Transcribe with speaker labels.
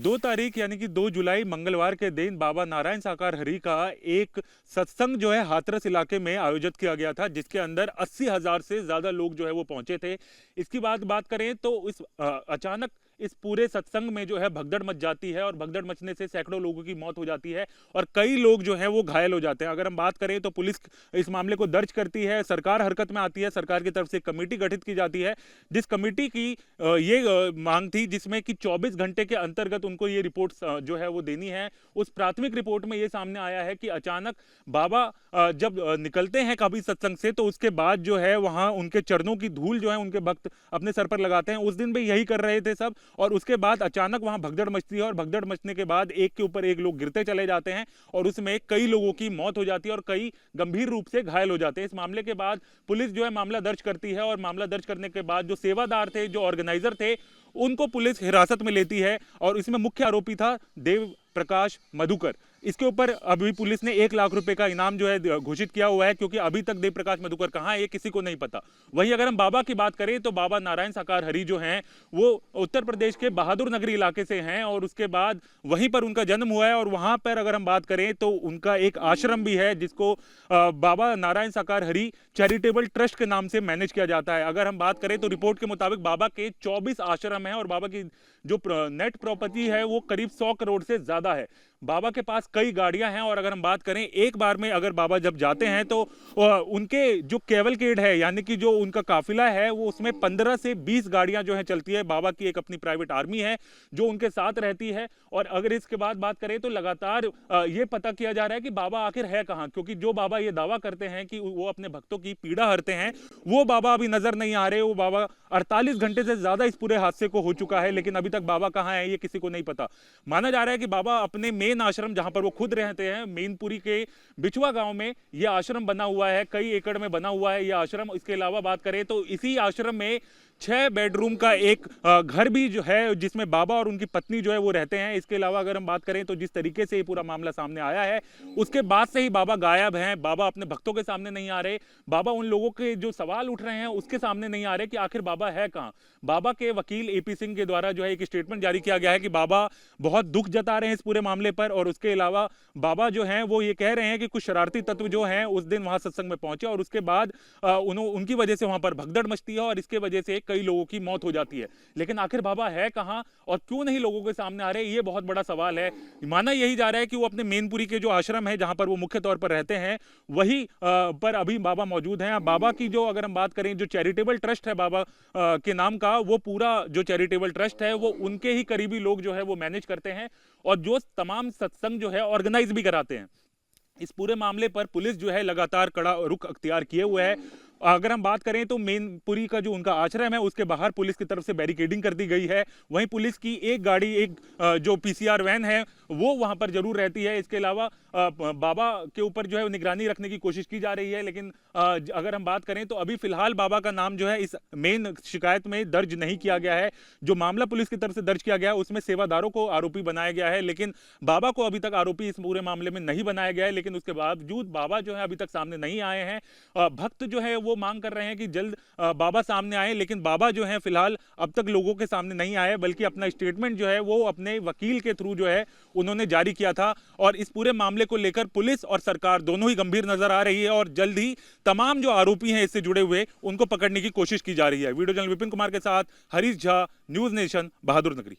Speaker 1: 2 तारीख यानी कि 2 जुलाई मंगलवार के दिन बाबा नारायण साकार हरि का एक सत्संग जो है हाथरस इलाके में आयोजित किया गया था, जिसके अंदर 80,000 से ज्यादा लोग जो है वो पहुंचे थे। इसकी बात करें तो इस अचानक इस पूरे सत्संग में जो है भगदड़ मच जाती है और भगदड़ मचने से सैकड़ों लोगों की मौत हो जाती है और कई लोग जो है वो घायल हो जाते हैं। अगर हम बात करें तो पुलिस इस मामले को दर्ज करती है, सरकार हरकत में आती है, सरकार की तरफ से कमेटी गठित की जाती है, जिस कमेटी की ये मांग थी जिसमें कि 24 घंटे के अंतर्गत उनको ये रिपोर्ट जो है वो देनी है। उस प्राथमिक रिपोर्ट में ये सामने आया है कि अचानक बाबा जब निकलते हैं कभी सत्संग से तो उसके बाद जो है वहां उनके चरणों की धूल जो है उनके भक्त अपने सर पर लगाते हैं। उस दिन भी यही कर रहे थे सब और उसके बाद अचानक वहां भगदड़ मचती है और भगदड़ मचने के बाद एक के ऊपर एक लोग गिरते चले जाते हैं और उसमें कई लोगों की मौत हो जाती है और कई गंभीर रूप से घायल हो जाते हैं। इस मामले के बाद पुलिस जो है मामला दर्ज करती है और मामला दर्ज करने के बाद जो सेवादार थे, जो ऑर्गेनाइजर थे, उनको पुलिस हिरासत में लेती है और इसमें मुख्य आरोपी था देव प्रकाश मधुकर। इसके ऊपर अभी पुलिस ने 1 लाख रुपए का इनाम जो है घोषित किया हुआ है, क्योंकि अभी तक देव प्रकाश मधुकर कहां है ये किसी को नहीं पता। वहीं अगर हम बाबा की बात करें तो बाबा नारायण साकार हरि जो हैं वो उत्तर प्रदेश के बहादुर नगरी इलाके से हैं और उसके बाद वहीं पर उनका जन्म हुआ है और वहां पर अगर हम बात करें तो उनका एक आश्रम भी है जिसको बाबा नारायण साकार हरि चैरिटेबल ट्रस्ट के नाम से मैनेज किया जाता है। अगर हम बात करें तो रिपोर्ट के मुताबिक बाबा के 24 आश्रम हैं और बाबा की जो नेट प्रॉपर्टी है वो करीब 100 करोड़ से ज्यादा है। बाबा के पास कई गाड़ियां हैं और अगर हम बात करें एक बार में अगर बाबा जब जाते हैं तो उनके जो केवलकेड है यानी कि जो उनका काफिला है वो उसमें 15 से 20 गाड़ियां जो है चलती है। बाबा की एक अपनी प्राइवेट आर्मी है जो उनके साथ रहती है। और अगर इसके बाद बात करें तो लगातार ये पता किया जा रहा है कि बाबा आखिर है कहां, क्योंकि जो बाबा ये दावा करते हैं कि वो अपने भक्तों की पीड़ा हरते हैं वो बाबा अभी नजर नहीं आ रहे। वो बाबा 48 घंटे से ज्यादा इस पूरे हादसे को हो चुका है, लेकिन अभी तक बाबा कहां है ये किसी को नहीं पता। माना जा रहा है कि बाबा अपने मेन आश्रम जहां पर वो खुद रहते हैं मेनपुरी के बिचवा गांव में यह आश्रम बना हुआ है, कई एकड़ में बना हुआ है यह आश्रम। इसके अलावा बात करें तो इसी आश्रम में 6 बेडरूम का एक घर भी जो है जिसमें बाबा और उनकी पत्नी जो है वो रहते हैं। इसके अलावा अगर हम बात करें तो जिस तरीके से ये पूरा मामला सामने आया है उसके बाद से ही बाबा गायब हैं। बाबा अपने भक्तों के सामने नहीं आ रहे, बाबा उन लोगों के जो सवाल उठ रहे हैं उसके सामने नहीं आ रहे कि आखिर बाबा है कहां। बाबा के वकील एपी सिंह के द्वारा जो है एक स्टेटमेंट जारी किया गया है कि बाबा बहुत दुख जता रहे हैं इस पूरे मामले पर और उसके अलावा बाबा जो हैं वो ये कह रहे हैं कि कुछ शरारती तत्व जो हैं उस दिन वहां सत्संग में पहुंचे और उसके बाद उनकी वजह से वहां पर भगदड़ मचती है और इसके वजह से कई लोगों की मौत हो जाती है। लेकिन आखिर बाबा है कहां और क्यों नहीं लोगों के सामने आ रहे, ये बहुत बड़ा सवाल है। माना यही जा रहा है कि वो अपने मेनपुरी के जो आश्रम है जहां पर वो मुख्य तौर पर रहते हैं वही पर अभी बाबा मौजूद हैं। बाबा की जो अगर हम बात करें जो चैरिटेबल ट्रस्ट है बाबा के नाम का, वो पूरा जो चैरिटेबल ट्रस्ट है वो उनके ही करीबी लोग जो है वो मैनेज करते हैं और जो तमाम सत्संग जो है ऑर्गेनाइज भी कराते हैं। इस पूरे मामले पर पुलिस जो है लगातार कड़ा रुख अख्तियार किए हुए है। अगर हम बात करें तो मेनपुरी का जो उनका आश्रम है उसके बाहर पुलिस की तरफ से बैरिकेडिंग कर दी गई है। वहीं पुलिस की एक गाड़ी, एक जो पीसीआर वैन है वो वहां पर जरूर रहती है। इसके अलावा बाबा के ऊपर जो है निगरानी रखने की कोशिश की जा रही है, लेकिन अगर हम बात करें तो अभी फिलहाल बाबा का नाम जो है इस मेन शिकायत में दर्ज नहीं किया गया है। जो मामला पुलिस की तरफ से दर्ज किया गया है उसमें सेवादारों को आरोपी बनाया गया है, लेकिन बाबा को अभी तक आरोपी इस पूरे मामले में नहीं बनाया गया है। लेकिन उसके बावजूद बाबा जो है अभी तक सामने नहीं आए हैं। भक्त जो है वो मांग कर रहे हैं कि जल्द बाबा सामने आए, लेकिन बाबा जो है फिलहाल अब तक लोगों के सामने नहीं आए, बल्कि अपना स्टेटमेंट जो है वो अपने वकील के थ्रू जो है उन्होंने जारी किया था। और इस पूरे मामले को लेकर पुलिस और सरकार दोनों ही गंभीर नजर आ रही है और जल्द ही तमाम जो आरोपी हैं इससे जुड़े हुए उनको पकड़ने की कोशिश की जा रही है। वीडियो जर्नलिस्ट विपिन कुमार के साथ हरीश झा, न्यूज नेशन, बहादुर नगरी।